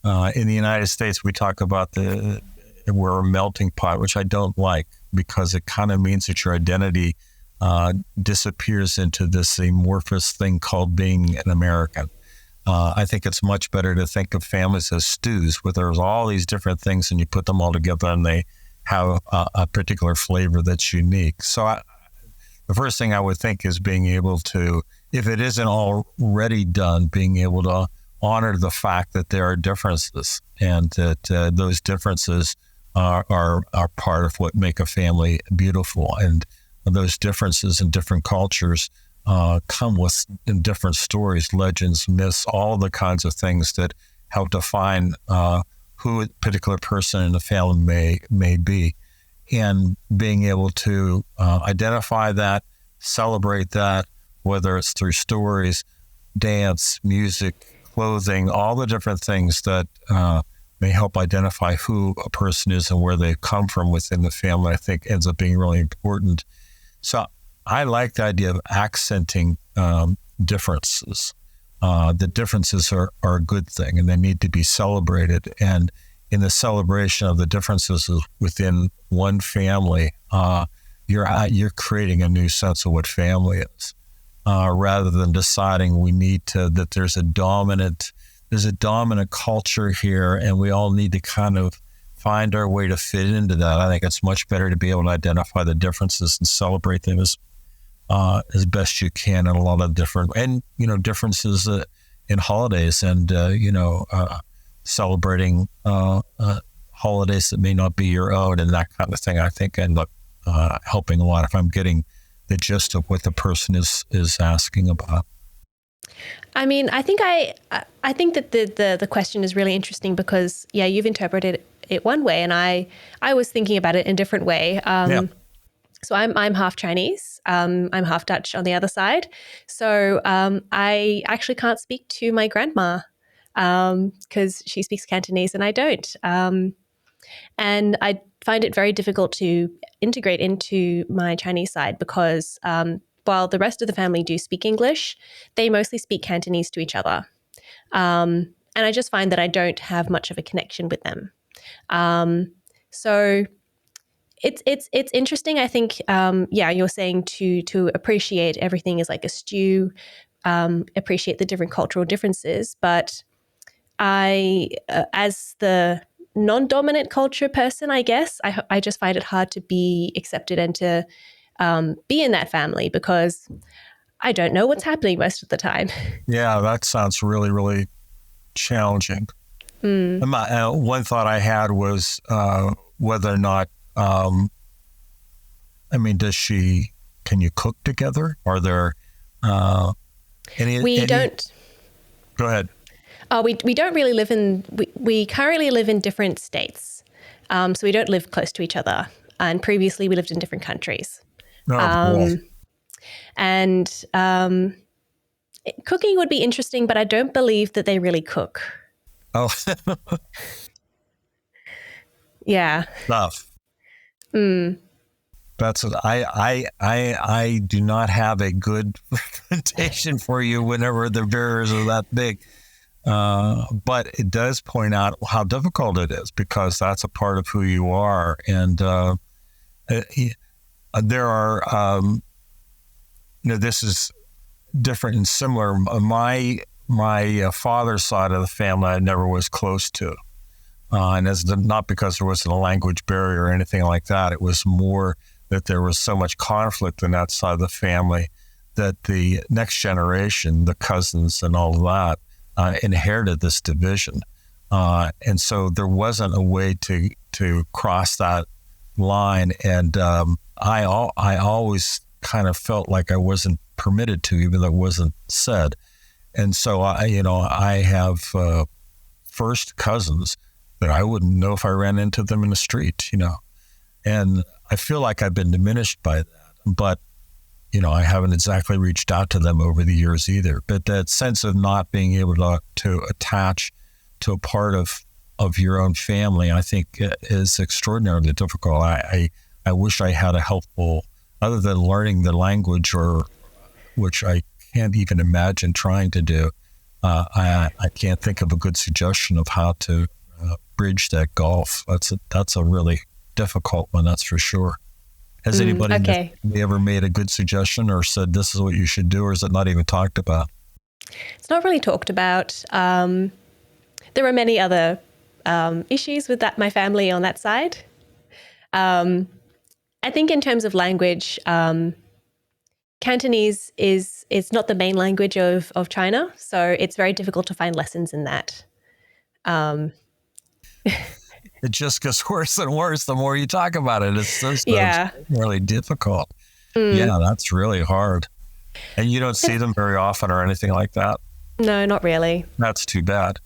In the United States, we talk about we're a melting pot, which I don't like, because it kind of means that your identity disappears into this amorphous thing called being an American. I think it's much better to think of families as stews, where there's all these different things and you put them all together and they have a particular flavor that's unique. So the first thing I would think is being able to, if it isn't already done, being able to honor the fact that there are differences, and that those differences are part of what make a family beautiful. And those differences in different cultures come with in different stories, legends, myths, all the kinds of things that help define who a particular person in the family may be. And being able to identify that, celebrate that, whether it's through stories, dance, music, clothing, all the different things that may help identify who a person is and where they've come from within the family, I think ends up being really important. So I like the idea of accenting differences. The differences are a good thing, and they need to be celebrated. And in the celebration of the differences within one family, you're creating a new sense of what family is, rather than deciding that there's a dominant culture here, and we all need to kind of find our way to fit into that. I think it's much better to be able to identify the differences and celebrate them as best you can in a lot of differences in holidays, and celebrating holidays that may not be your own, and that kind of thing, I think end up helping a lot if I'm getting the gist of what the person is asking about. I mean, I think that the question is really interesting because, you've interpreted it one way, and I was thinking about it in a different way. So I'm half Chinese. I'm half Dutch on the other side. So I actually can't speak to my grandma because she speaks Cantonese and I don't. And I find it very difficult to integrate into my Chinese side because while the rest of the family do speak English, they mostly speak Cantonese to each other. And I just find that I don't have much of a connection with them. So It's interesting. I think, you're saying to appreciate everything is like a stew, appreciate the different cultural differences. But I, as the non-dominant culture person, I guess, I just find it hard to be accepted and to be in that family because I don't know what's happening most of the time. Yeah, that sounds really, really challenging. One thought I had was whether or not, can you cook together? Are there We don't. Go ahead. We don't really live in, we currently live in different states. So we don't live close to each other. And previously we lived in different countries. Cool. And cooking would be interesting, but I don't believe that they really cook. Oh, Yeah. tough. That's what I do not have a good recommendation for you whenever the barriers are that big. But it does point out how difficult it is because that's a part of who you are. And there are, this is different and similar. My father's side of the family I never was close to. And it's not because there wasn't a language barrier or anything like that. It was more that there was so much conflict in that side of the family that the next generation, the cousins and all of that, inherited this division. And so there wasn't a way to cross that line. And I always kind of felt like I wasn't permitted to, even though it wasn't said. And so I have first cousins that I wouldn't know if I ran into them in the street, and I feel like I've been diminished by that, but I haven't exactly reached out to them over the years either. But that sense of not being able to attach to a part of your own family, I think is extraordinarily difficult. I wish I had a helpful, other than learning the language, or which I can't even imagine trying to do. I can't think of a good suggestion of how to bridge that gulf. That's a really difficult one, that's for sure. Has anybody ever made a good suggestion or said this is what you should do, or is it not even talked about? It's not really talked about. There are many other issues with my family on that side. I think in terms of language, Cantonese is not the main language of China, so it's very difficult to find lessons in that. It just gets worse and worse the more you talk about it. It's just really difficult. Yeah, that's really hard. And you don't see them very often or anything like that? No, not really. That's too bad.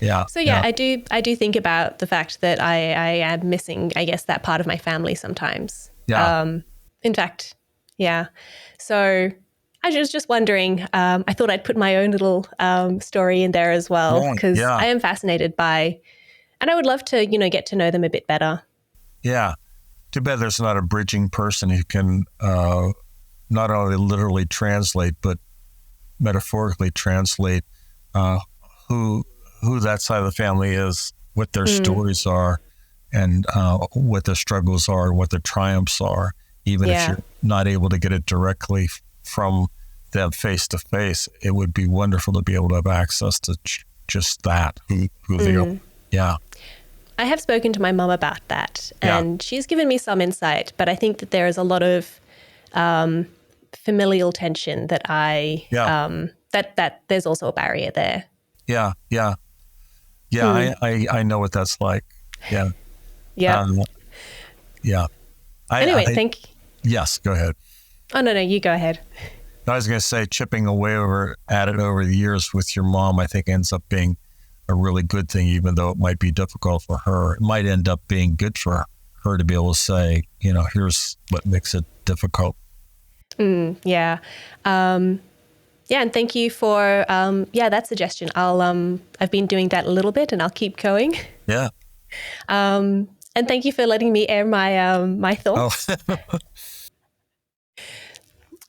Yeah. So I do think about the fact that I am missing, I guess, that part of my family sometimes. Yeah. In fact, yeah. So I was just wondering, I thought I'd put my own little story in there as well, because I am fascinated by, and I would love to, get to know them a bit better. Yeah. Too bad there's not a bridging person who can not only literally translate, but metaphorically translate who that side of the family is, what their stories are, and what their struggles are, what their triumphs are, even if you're not able to get it directly from them face to face. It would be wonderful to be able to have access to just that, who they are. Yeah. I have spoken to my mum about that, and she's given me some insight, but I think that there is a lot of familial tension that that there's also a barrier there. Yeah. I know what that's like. Yeah. Yeah. Thank you. Yes, go ahead. Oh, no, you go ahead. I was going to say, chipping away at it over the years with your mom, I think ends up being a really good thing, even though it might be difficult for her. It might end up being good for her to be able to say, here's what makes it difficult. Yeah. And thank you for that suggestion. I've been doing that a little bit, and I'll keep going. Yeah. And thank you for letting me air my thoughts.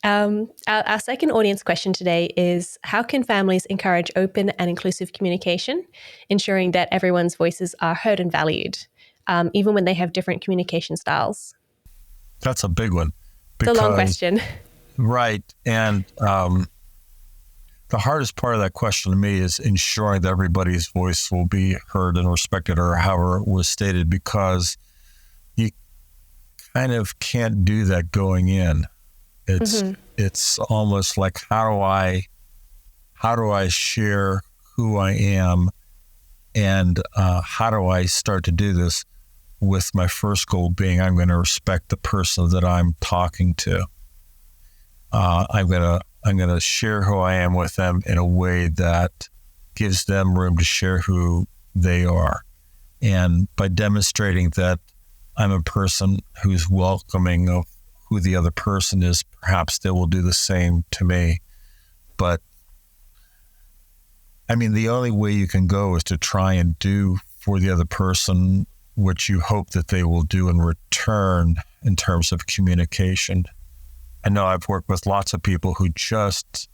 Oh. Our second audience question today is, how can families encourage open and inclusive communication, ensuring that everyone's voices are heard and valued? even when they have different communication styles? That's a big one. It's a long question. Right. And the hardest part of that question to me is ensuring that everybody's voice will be heard and respected, or however it was stated, because you kind of can't do that going in. It's almost like, how do I share who I am, and how do I start to do this with my first goal being I'm going to respect the person that I'm talking to. I'm going to share who I am with them in a way that gives them room to share who they are. And by demonstrating that I'm a person who's welcoming of who the other person is, perhaps they will do the same to me. But I mean, the only way you can go is to try and do for the other person what you hope that they will do in return in terms of communication. I know I've worked with lots of people who just,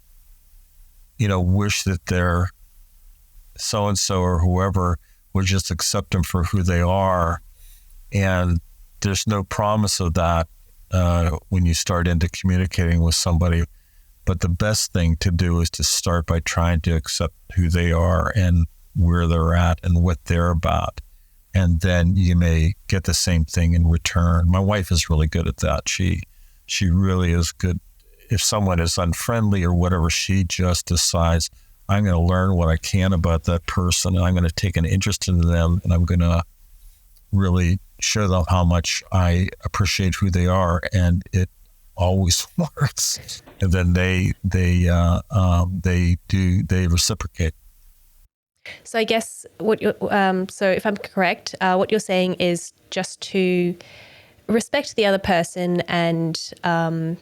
wish that their so-and-so or whoever would just accept them for who they are. And there's no promise of that when you start into communicating with somebody. But the best thing to do is to start by trying to accept who they are and where they're at and what they're about. And then you may get the same thing in return. My wife is really good at that. She really is good. If someone is unfriendly or whatever, she just decides, I'm going to learn what I can about that person, and I'm going to take an interest in them, and I'm going to really show them how much I appreciate who they are, and it always works. And then they reciprocate. So I guess so if I'm correct, what you're saying is just to respect the other person and, I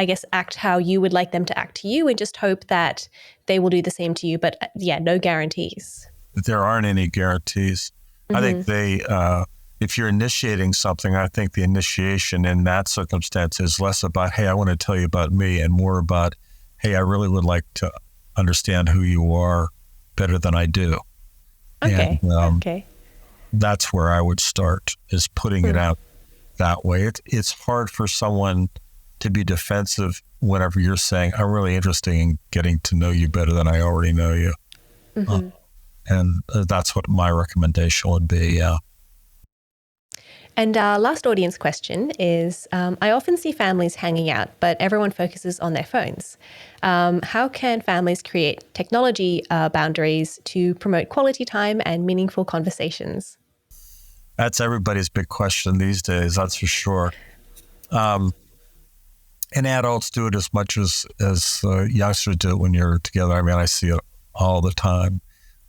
guess act how you would like them to act to you, and just hope that they will do the same to you. But no guarantees. There aren't any guarantees. I think if you're initiating something, I think the initiation in that circumstance is less about, hey, I want to tell you about me, and more about, hey, I really would like to understand who you are better than I do. Okay. And, okay. That's where I would start, is putting it out that way. It's hard for someone to be defensive whenever you're saying, I'm really interested in getting to know you better than I already know you. And that's what my recommendation would be, yeah. And our last audience question is, I often see families hanging out, but everyone focuses on their phones. How can families create technology boundaries to promote quality time and meaningful conversations? That's everybody's big question these days, that's for sure. And adults do it as much as youngsters do it when you're together. I mean, I see it all the time.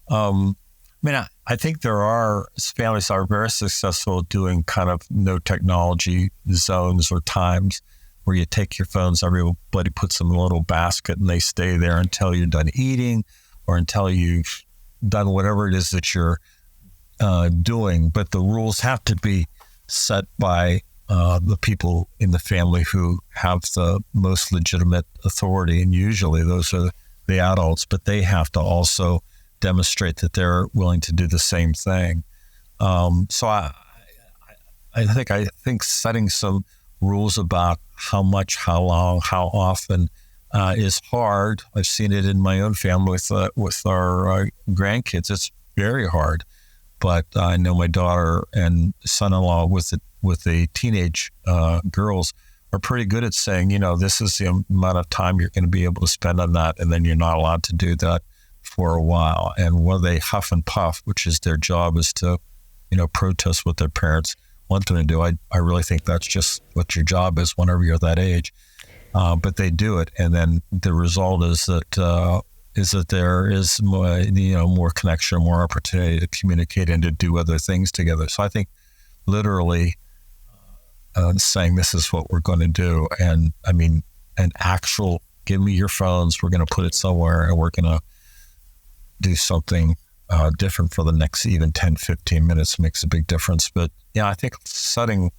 I think there are families that are very successful doing kind of no technology zones or times where you take your phones, everybody puts them in a little basket, and they stay there until you're done eating or until you've done whatever it is that you're doing. But the rules have to be set by the people in the family who have the most legitimate authority, and usually those are the adults, but they have to also demonstrate that they're willing to do the same thing. So I think setting some rules about how much, how long, how often is hard. I've seen it in my own family with our grandkids. It's very hard. But I know my daughter and son-in-law with the teenage girls are pretty good at saying, this is the amount of time you're going to be able to spend on that, and then you're not allowed to do that for a while. And when they huff and puff, which is their job, is to, protest what their parents want them to do. I really think that's just what your job is whenever you're that age. But they do it, and then the result is that there is more connection, more opportunity to communicate and to do other things together. So I think literally saying this is what we're going to do, and I mean an actual give me your phones, we're going to put it somewhere, and we're going to do something different for the next even 10, 15 minutes makes a big difference. But yeah, I think setting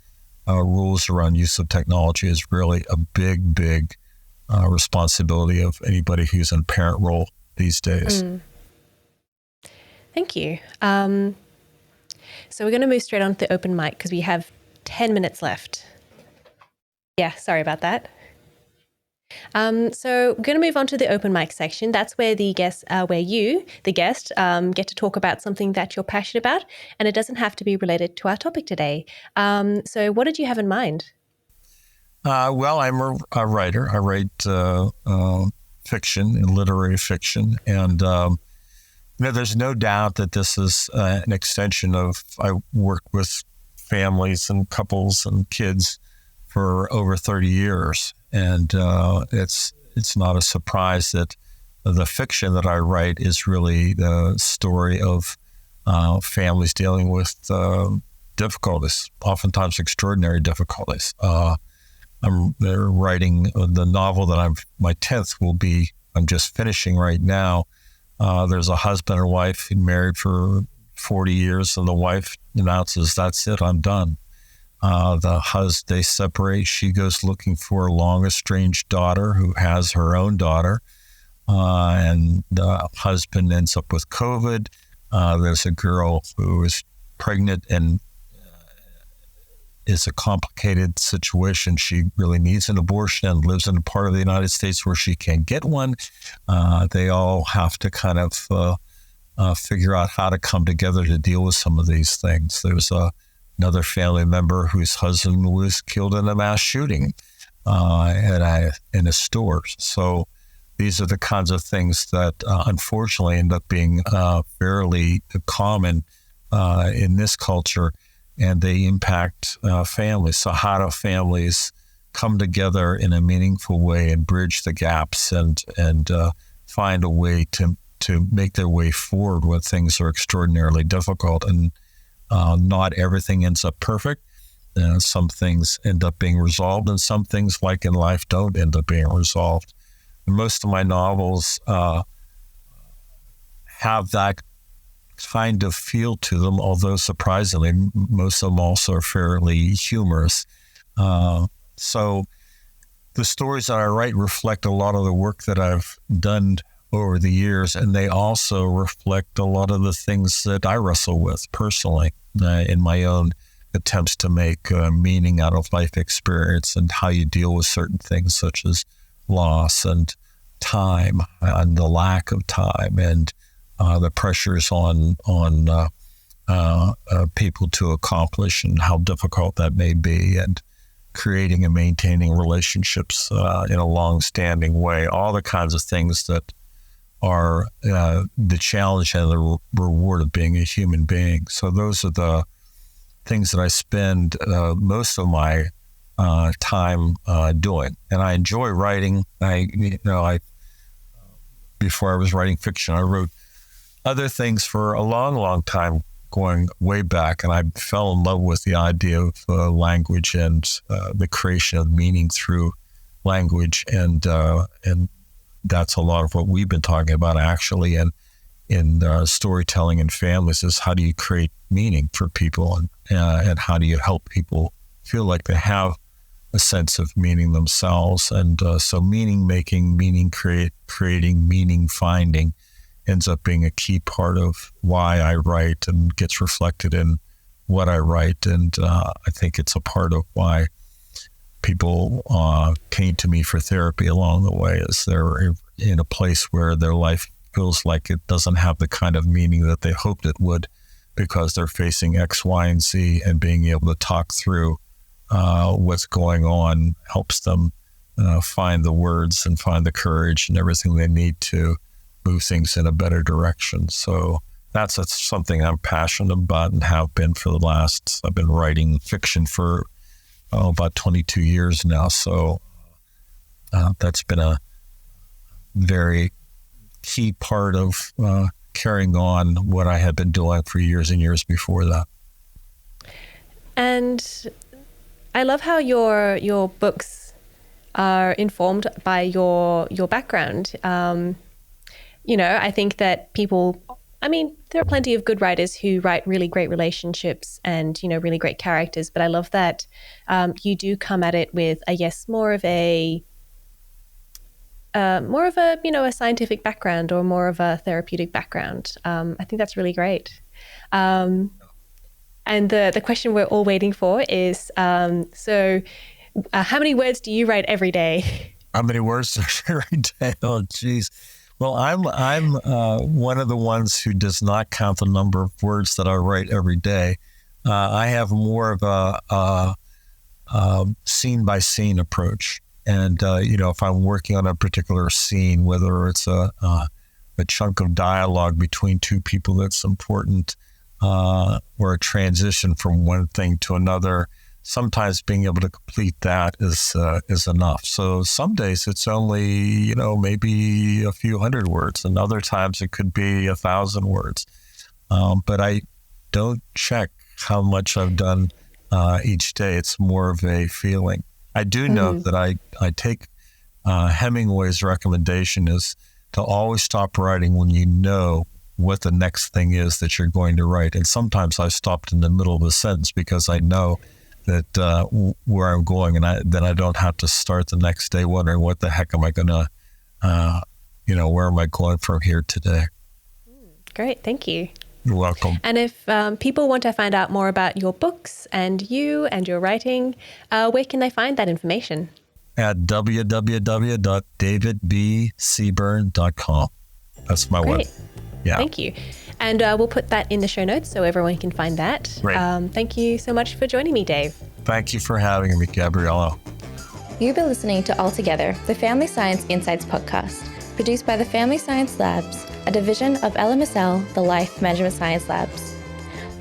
rules around use of technology is really a big responsibility of anybody who's in a parent role these days. Thank you. So we're going to move straight on to the open mic because we have 10 minutes left. Yeah, sorry about that. So we're going to move on to the open mic section. That's where the guest, get to talk about something that you're passionate about, and it doesn't have to be related to our topic today. So what did you have in mind? Well, I'm a writer. I write fiction and literary fiction, and there's no doubt that this is an extension of. I work with families and couples and kids for over 30 years. And it's not a surprise that the fiction that I write is really the story of families dealing with difficulties, oftentimes extraordinary difficulties. I'm writing the novel that my 10th I'm just finishing right now. There's a husband and wife who married for 40 years, and the wife announces, "That's it, I'm done." They separate. She goes looking for a long estranged daughter who has her own daughter, and the husband ends up with COVID. There's a girl who is pregnant and it's a complicated situation. She really needs an abortion and lives in a part of the United States where she can't get one. They all have to kind of figure out how to come together to deal with some of these things. There's another family member whose husband was killed in a mass shooting in a store. So these are the kinds of things that unfortunately end up being fairly common in this culture, and they impact families. So how do families come together in a meaningful way and bridge the gaps and find a way to make their way forward when things are extraordinarily difficult? And not everything ends up perfect. Some things end up being resolved, and some things, like in life, don't end up being resolved. And most of my novels have that kind of feel to them, although surprisingly, most of them also are fairly humorous. So the stories that I write reflect a lot of the work that I've done over the years, and they also reflect a lot of the things that I wrestle with personally in my own attempts to make meaning out of life experience and how you deal with certain things such as loss and time and the lack of time and the pressures on people to accomplish and how difficult that may be, and creating and maintaining relationships in a long-standing way. All the kinds of things that are the challenge and the reward of being a human being. So those are the things that I spend most of my time doing, and I enjoy writing. Before I was writing fiction, I wrote other things for a long, long time, going way back, and I fell in love with the idea of language and the creation of meaning through language, and that's a lot of what we've been talking about actually, and in storytelling and families, is how do you create meaning for people, and how do you help people feel like they have a sense of meaning themselves. And so meaning making, meaning creating, meaning finding ends up being a key part of why I write and gets reflected in what I write. And I think it's a part of why people came to me for therapy along the way, is they're in a place where their life feels like it doesn't have the kind of meaning that they hoped it would, because they're facing X, Y, and Z, and being able to talk through what's going on helps them find the words and find the courage and everything they need to move things in a better direction. So that's something I'm passionate about and have been for I've been writing fiction for about 22 years now. So that's been a very key part of carrying on what I had been doing for years and years before that. And I love how your books are informed by your background. I think that there are plenty of good writers who write really great relationships and, really great characters. But I love that you do come at it with, I guess, more of a a scientific background, or more of a therapeutic background. I think that's really great. And the question we're all waiting for is, how many words do you write every day? How many words every day? Oh, geez. Well, I'm one of the ones who does not count the number of words that I write every day. I have more of a scene by scene approach. And, if I'm working on a particular scene, whether it's a chunk of dialogue between two people that's important, or a transition from one thing to another, sometimes being able to complete that is enough. So some days it's only, maybe a few hundred words, and other times it could be 1,000 words. But I don't check how much I've done each day. It's more of a feeling. I do know that I take Hemingway's recommendation is to always stop writing when you know what the next thing is that you're going to write. And sometimes I've stopped in the middle of a sentence because I know that where I'm going, and then I don't have to start the next day wondering what the heck am I going to, where am I going from here today? Great, thank you. You're welcome. And if people want to find out more about your books and you and your writing, where can they find that information? At www.davidbseaburn.com. That's my web. Yeah. Thank you. And we'll put that in the show notes so everyone can find that. Great. Thank you so much for joining me, Dave. Thank you for having me, Gabriella. You've been listening to Altogether, the Family Science Insights podcast, produced by the Family Science Labs, a division of LMSL, the Life Management Science Labs.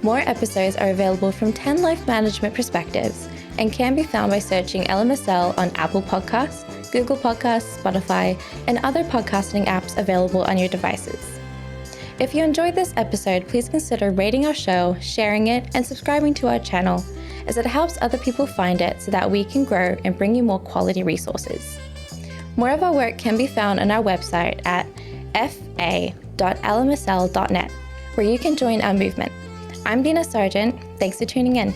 More episodes are available from 10 life management perspectives and can be found by searching LMSL on Apple Podcasts, Google Podcasts, Spotify, and other podcasting apps available on your devices. If you enjoyed this episode, please consider rating our show, sharing it, and subscribing to our channel, as it helps other people find it so that we can grow and bring you more quality resources. More of our work can be found on our website at fa.lmsl.net, where you can join our movement. I'm Dina Sargent. Thanks for tuning in.